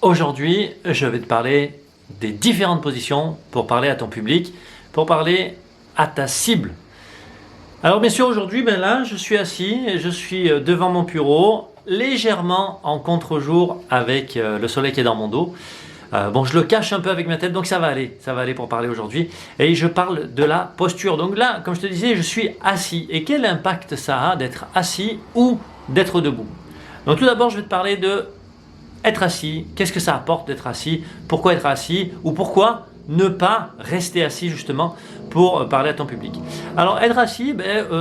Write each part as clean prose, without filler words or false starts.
Aujourd'hui, je vais te parler des différentes positions pour parler à ton public, pour parler à ta cible. Alors bien sûr, aujourd'hui, là, je suis assis et je suis devant mon bureau, légèrement en contre-jour avec le soleil qui est dans mon dos. Bon, je le cache un peu avec ma tête, donc ça va aller pour parler aujourd'hui. Et je parle de la posture. Donc là, comme je te disais, je suis assis. Et quel impact ça a d'être assis ou d'être debout? Donc tout d'abord, je vais te parler de être assis. Qu'est-ce que ça apporte d'être assis? Pourquoi être assis? Ou pourquoi ne pas rester assis justement pour parler à ton public? Alors être assis,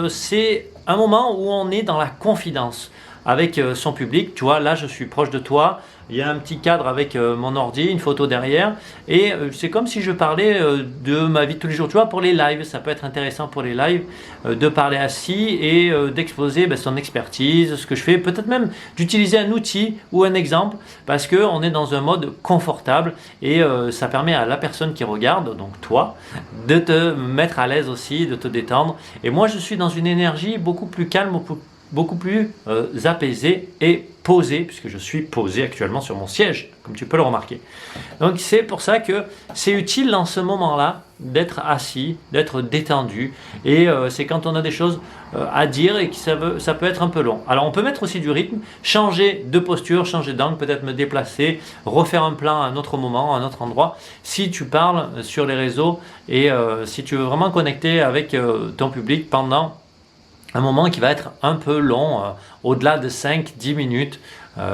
c'est un moment où on est dans la confidence avec son public. Tu vois, là je suis proche de toi, il y a un petit cadre avec mon ordi, une photo derrière, et c'est comme si je parlais de ma vie de tous les jours. Tu vois, pour les lives, ça peut être intéressant pour les lives de parler assis et d'exposer son expertise, ce que je fais, peut-être même d'utiliser un outil ou un exemple, parce qu'on est dans un mode confortable et ça permet à la personne qui regarde, donc toi, de te mettre à l'aise aussi, de te détendre. Et moi je suis dans une énergie beaucoup plus calme, beaucoup plus apaisé et posé, puisque je suis posé actuellement sur mon siège, comme tu peux le remarquer. Donc c'est pour ça que c'est utile dans ce moment-là d'être assis, d'être détendu, et c'est quand on a des choses à dire et que ça peut être un peu long. Alors on peut mettre aussi du rythme, changer de posture, changer d'angle, peut-être me déplacer, refaire un plan à un autre moment, à un autre endroit, si tu parles sur les réseaux et si tu veux vraiment connecter avec ton public pendant un moment qui va être un peu long, au-delà de 5-10 minutes,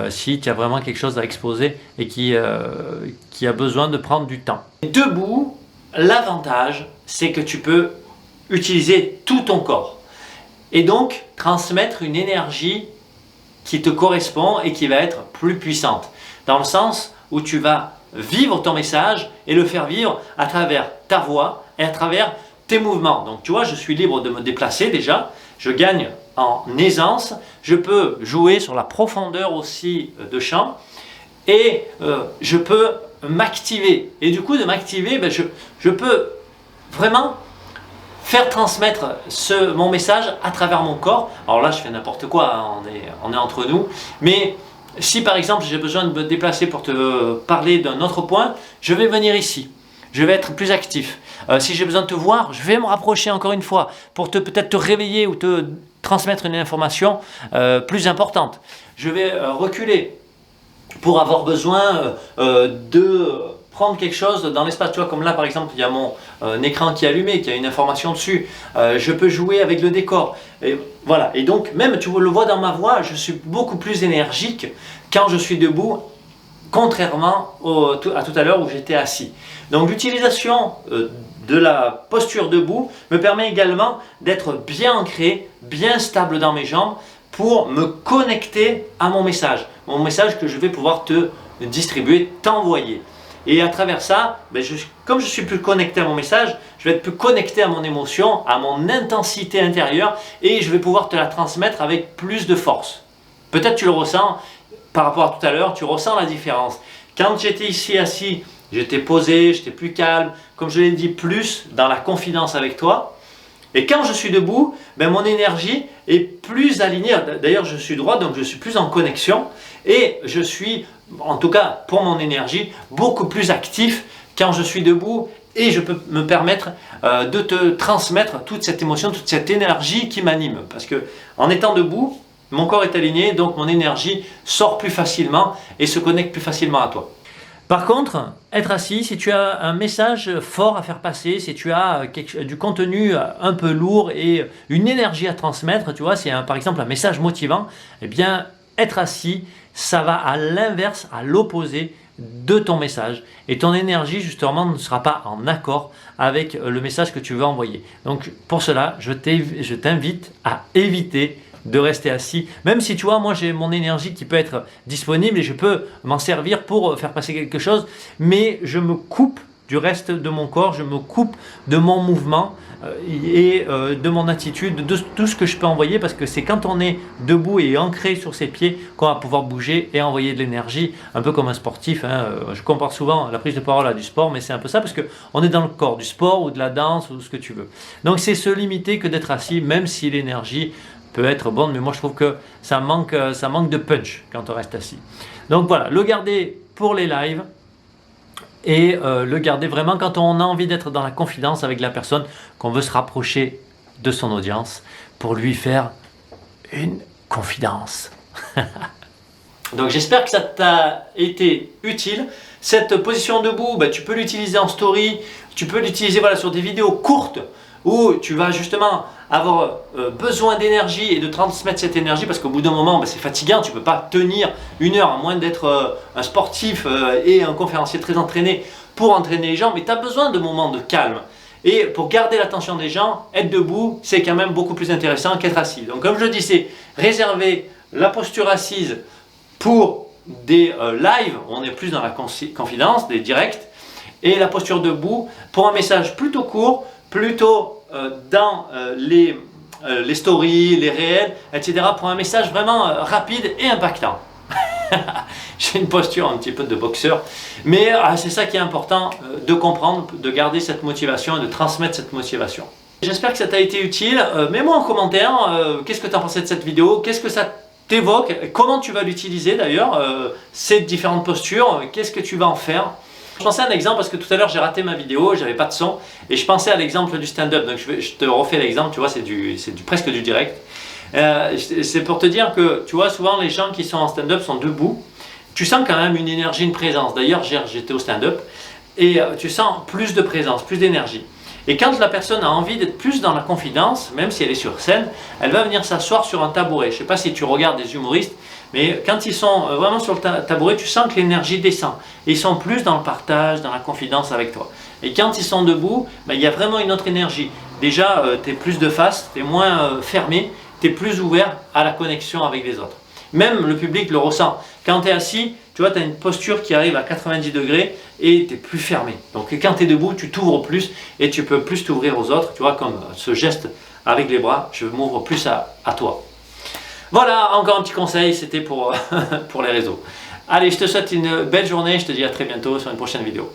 si tu as vraiment quelque chose à exposer et qui a besoin de prendre du temps. Debout, l'avantage, c'est que tu peux utiliser tout ton corps et donc transmettre une énergie qui te correspond et qui va être plus puissante, dans le sens où tu vas vivre ton message et le faire vivre à travers ta voix et à travers tes mouvements. Donc tu vois, je suis libre de me déplacer déjà, je gagne en aisance, je peux jouer sur la profondeur aussi de champ et je peux m'activer. Et du coup de m'activer, je peux vraiment faire transmettre mon message à travers mon corps. Alors là je fais n'importe quoi, hein, on est entre nous, mais si par exemple j'ai besoin de me déplacer pour te parler d'un autre point, je vais venir ici. Je vais être plus actif. Si j'ai besoin de te voir, je vais me rapprocher encore une fois pour peut-être te réveiller ou te transmettre une information plus importante. Je vais reculer pour avoir besoin de prendre quelque chose dans l'espace. Tu vois, comme là par exemple, il y a mon écran qui est allumé, qui a une information dessus. Je peux jouer avec le décor. Et voilà. Et donc, même tu le vois dans ma voix, je suis beaucoup plus énergique quand je suis debout, contrairement à tout à l'heure où j'étais assis. Donc l'utilisation de la posture debout me permet également d'être bien ancré, bien stable dans mes jambes pour me connecter à mon message que je vais pouvoir te distribuer, t'envoyer. Et à travers ça, comme je suis plus connecté à mon message, je vais être plus connecté à mon émotion, à mon intensité intérieure et je vais pouvoir te la transmettre avec plus de force. Peut-être tu le ressens par rapport à tout à l'heure, tu ressens la différence. Quand j'étais ici assis, j'étais posé, j'étais plus calme, comme je l'ai dit, plus dans la confidence avec toi. Et quand je suis debout, mon énergie est plus alignée. D'ailleurs, je suis droit, donc je suis plus en connexion. Et je suis, en tout cas pour mon énergie, beaucoup plus actif quand je suis debout. Et je peux me permettre de te transmettre toute cette émotion, toute cette énergie qui m'anime. Parce que en étant debout, mon corps est aligné, donc mon énergie sort plus facilement et se connecte plus facilement à toi. Par contre, être assis, si tu as un message fort à faire passer, si tu as du contenu un peu lourd et une énergie à transmettre, tu vois, c'est par exemple un message motivant, eh bien, être assis, ça va à l'inverse, à l'opposé de ton message. Et ton énergie, justement, ne sera pas en accord avec le message que tu veux envoyer. Donc, pour cela, je t'invite à éviter de rester assis, même si tu vois, moi j'ai mon énergie qui peut être disponible et je peux m'en servir pour faire passer quelque chose, mais je me coupe du reste de mon corps, je me coupe de mon mouvement et de mon attitude, de tout ce que je peux envoyer, parce que c'est quand on est debout et ancré sur ses pieds qu'on va pouvoir bouger et envoyer de l'énergie, un peu comme un sportif, hein. Je compare souvent la prise de parole à du sport, mais c'est un peu ça, parce qu'on est dans le corps, du sport ou de la danse ou ce que tu veux. Donc c'est se limiter que d'être assis, même si l'énergie peut être bonne, mais moi je trouve que ça manque de punch quand on reste assis. Donc voilà, le garder pour les lives et le garder vraiment quand on a envie d'être dans la confidence avec la personne, qu'on veut se rapprocher de son audience pour lui faire une confidence. Donc j'espère que ça t'a été utile. Cette position debout, tu peux l'utiliser en story, tu peux l'utiliser sur des vidéos courtes où tu vas justement avoir besoin d'énergie et de transmettre cette énergie, parce qu'au bout d'un moment c'est fatigant, tu ne peux pas tenir 1 heure à moins d'être un sportif et un conférencier très entraîné pour entraîner les gens, mais tu as besoin de moments de calme. Et pour garder l'attention des gens, être debout, c'est quand même beaucoup plus intéressant qu'être assis. Donc comme je disais, réserver la posture assise pour des lives, on est plus dans la confidence, des directs, et la posture debout pour un message plutôt court, plutôt dans les stories, les réels, etc. pour un message vraiment rapide et impactant. J'ai une posture un petit peu de boxeur, mais c'est ça qui est important de comprendre, de garder cette motivation et de transmettre cette motivation. J'espère que ça t'a été utile. Mets-moi en commentaire qu'est-ce que tu as pensé de cette vidéo, qu'est-ce que ça t'évoque, comment tu vas l'utiliser d'ailleurs, ces différentes postures, qu'est-ce que tu vas en faire. Je pensais à un exemple parce que tout à l'heure j'ai raté ma vidéo, j'avais pas de son et je pensais à l'exemple du stand-up, donc je te refais l'exemple, tu vois, c'est presque du direct. C'est pour te dire que tu vois, souvent les gens qui sont en stand-up sont debout, tu sens quand même une énergie, une présence. D'ailleurs j'étais au stand-up et tu sens plus de présence, plus d'énergie. Et quand la personne a envie d'être plus dans la confidence, même si elle est sur scène, elle va venir s'asseoir sur un tabouret. Je ne sais pas si tu regardes des humoristes, mais quand ils sont vraiment sur le tabouret, tu sens que l'énergie descend. Et ils sont plus dans le partage, dans la confidence avec toi. Et quand ils sont debout, il y a vraiment une autre énergie. Déjà, tu es plus de face, tu es moins fermé, tu es plus ouvert à la connexion avec les autres. Même le public le ressent. Quand tu es assis, tu vois, tu as une posture qui arrive à 90 degrés et tu es plus fermé. Donc quand tu es debout, tu t'ouvres plus et tu peux plus t'ouvrir aux autres. Tu vois, comme ce geste avec les bras, je m'ouvre plus à toi. Voilà, encore un petit conseil, c'était pour les réseaux. Allez, je te souhaite une belle journée, je te dis à très bientôt sur une prochaine vidéo.